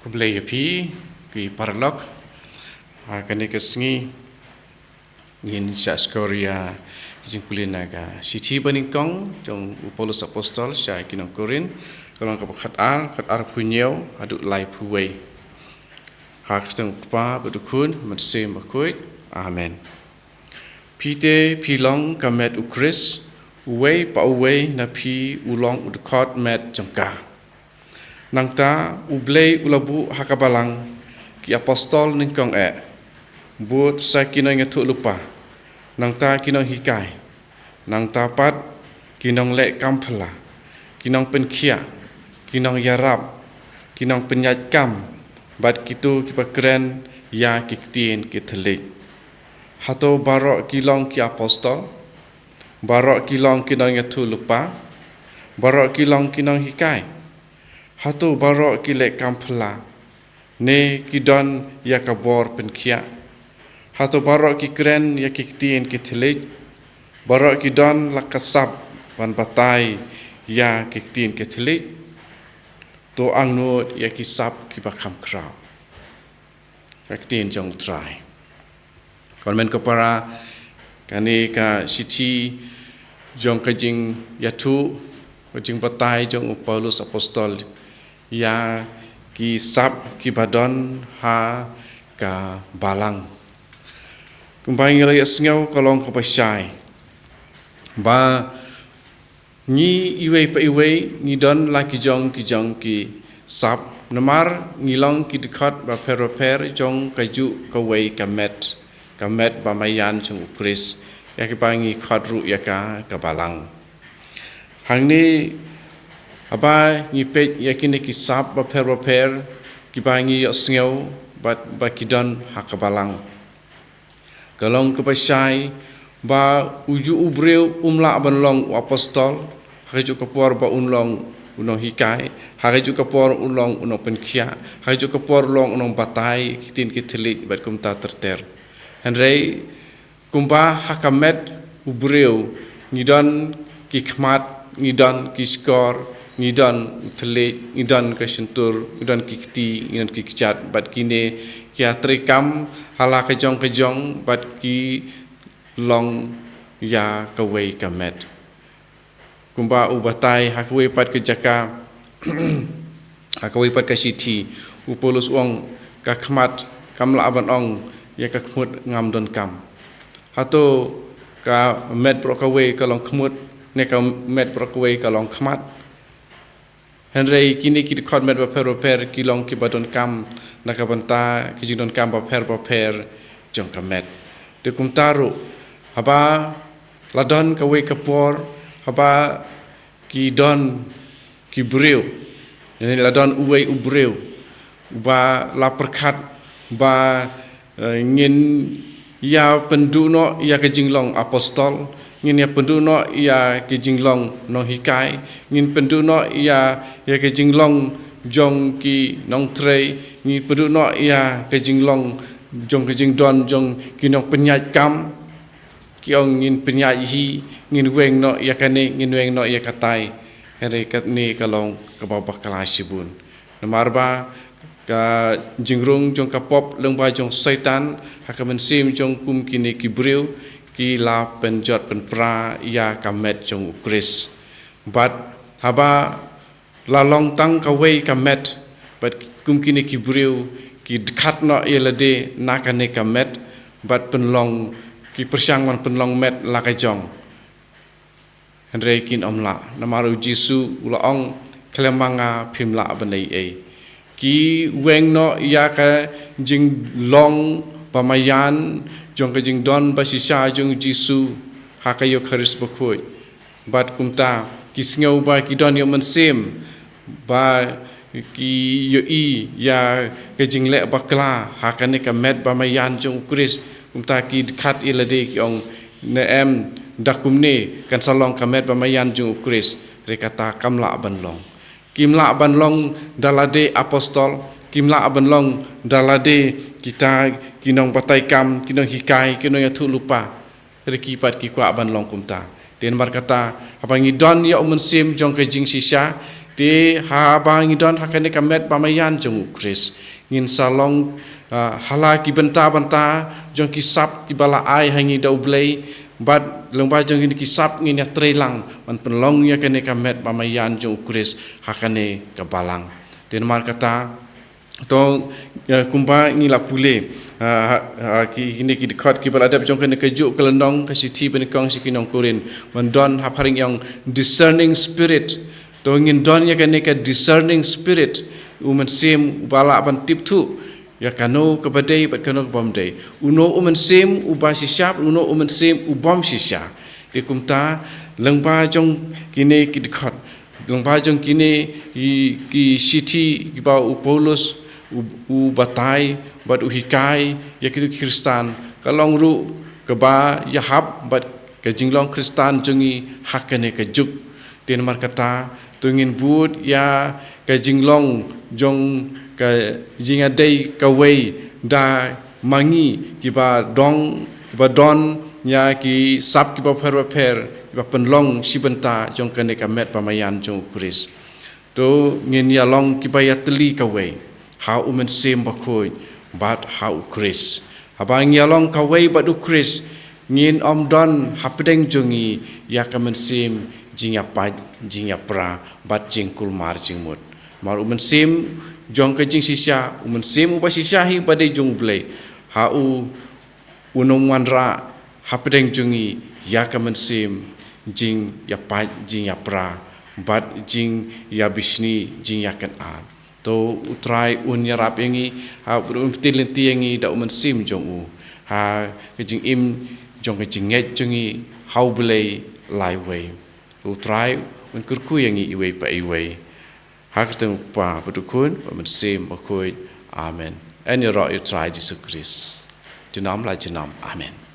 Kublai api ki parlok kani kesengi ngin Korea jing kulinaga siti baningkong jong Paulus apostol sya kinong Korin kalong kapakat ar punyau aduk lai puwei hak teng pa bedukun mersem bakoi amen pite pilong kamet ukris uwei pa uwei na pi ulong udkot met jangka nangta ublei ulabu hakabalang ki apostol ningkong buat sa kinong ngatu lupa nangta kinong hikai nangta pat kinong lek kampala kinong penkia kinong yarab kinong penyat kam bat kitu kipakren ya kiktien kitelik hato barok kilong ki apostol barok kilong kinong ngatu lupa barok kilong kinong hikai hatu barok kilek kampala ne kidon ya kabor penkia hatu barok kikren ya kiktien kitelik barok kidon lakasab ban batai ya kiktien kitelik to angnut ya kisap kibakam krau kiktien jong try konmen kepara kani ka siti jong kajing yatu kajing batai jong Paulus apostol ya ki sab ki badon ha ka balang kumbai ngira sngau kalong ka pasai ba ni iwe pa iwe ni don la ki jong ki sab namar ngilong ki dekat ba per jong kaju ka wei ka met ba mayan jong ukris ya ki bangi khadru ya ka balang hang ni aba ngipet yakin ki sap ba per ki bangi sngeu ba kidon hakabalang kalong ke pasai ba uju ubreu umla banlong apostol haju kapor ba unlong unong hikai haju kapor unlong unong penkia haju kapor long unong batai kitin kitelik bat kumta terter henrei kumba hakamet ubreu ngidon ki khmat ngidon ki skor ngidan telik ngidan ke sentur ngidan kikti ngidan kikcat bat kine kia trikam hala kejong bat ki long ya kawei kamet kumba ubatai hakwe pat kejaka hakwe pat ka siti upolus ong ka khmat kamla aban ong ya ka khmut ngam don kam hato ka met pro kawei kalong khmut ne ka met pro kawei kalong khmat Henry kini kita kod met ba per kilong ki badon kam nakabanta ki jidon kam ba per jong kamet de kumtaru haba ladon ka we kapor haba ki don ki breu ini ladon uwe ubreu ba la perkat ba ngin ya penduno ya ke jinglong apostol ngin ya penduno ya ke jinglong no hikai ngin penduno ya ke jinglong jong ki nong trei ngin penduno ya ke jinglong jong ke jingdon jong ki nong penyat kam ki ong ngin penyat hi ngin weng no ya kane ngin weng no ya katai here kat ni kalong ka babak kalasibun namarba ka jingrung jong ka pop lengba jong setan hakamen sim jong kum kini ki breu ki la penjot penpra ya kamet jong ukris bat haba la long tang ka wei kamet bat kum kini ki breu ki dekat no yelade nakane kamet bat penlong ki persyang man penlong met la ka jong henre kin omla namaru jisu ula ong klemanga phimla banai ki weng no ya ka jing long pamayan jong ka jing don basisha jong jisu hakayo kharis bakoi bat kumta ki sngau ba ki don yo mensem ba ki yo i ya ka jing le bakla hakane ka met pamayan jong ukris kumta ki khat ilade ki ong ne em dakumne kan salong ka met pamayan jong ukris rekata kamla banlong kimla banlong dalade apostol kimla banlong dalade kita kinong batai kam kinong hikai kinong ya tu lupa rekipat ki kwa banlong kumta den bar kata apa ngidon ya umun sim jong ke jing sisa Di habang idon hakane kamet pamayan jong Kris ngin salong hala ki benta jong kisap ki bala ai hangi dau blai bat lengba jong ini kisap ngin ya trelang man penlong ya kane kamet pamayan jong Kris hakane kabalang den mar kata to kumpa ngila pule ki ini ki dekat ki balada jong kene kejuk kelendong ke siti benikong sikinong kurin mendon haparing yang discerning spirit to ngin don ya kene ke discerning spirit umen sim bala ban tip tu ya kano ke badai bat kano ke bomdai uno umen sim uba sisiap uno umen sim ubom sisya di kumta lengba jong kini ki dekat lengba jong kini ki siti ki ba Paulus u batai bat uhikai ya kitu Kristan kalong ru ke ba ya hab bat ke jinglong Kristan jongi hakane ke juk den mar kata tungin bud ya ke jinglong jong ke jinga dei ka wei da mangi ki ba don ya ki sap ki ba per ba penlong sibenta jong kane ka met pamayan jong Kris to ngin ya long ki ba ya teli ka wei how umen sim bakoi bat how Kris habang yalong kawai badu Kris ngin om don hapdeng jongi ya kamen sim jinga pa jinga pra bat jingkul mar jingmut mar umen sim jong ke jing sisya umen sim uba sisya hi badai jong blai hau unong wanra hapdeng jongi ya kamen sim jing ya pa jinga pra bat jing ya bisni jing ya kan an to utrai un yarap yangi ha tilenti yangi da umen sim jong u ha kejing im jong kejing nget jongi how belai lai wei utrai un kurku yangi iwei pa iwei ha ketemu pa pedukun umen sim bakoi amen and you try Jesus Christ jenam la jenam amen.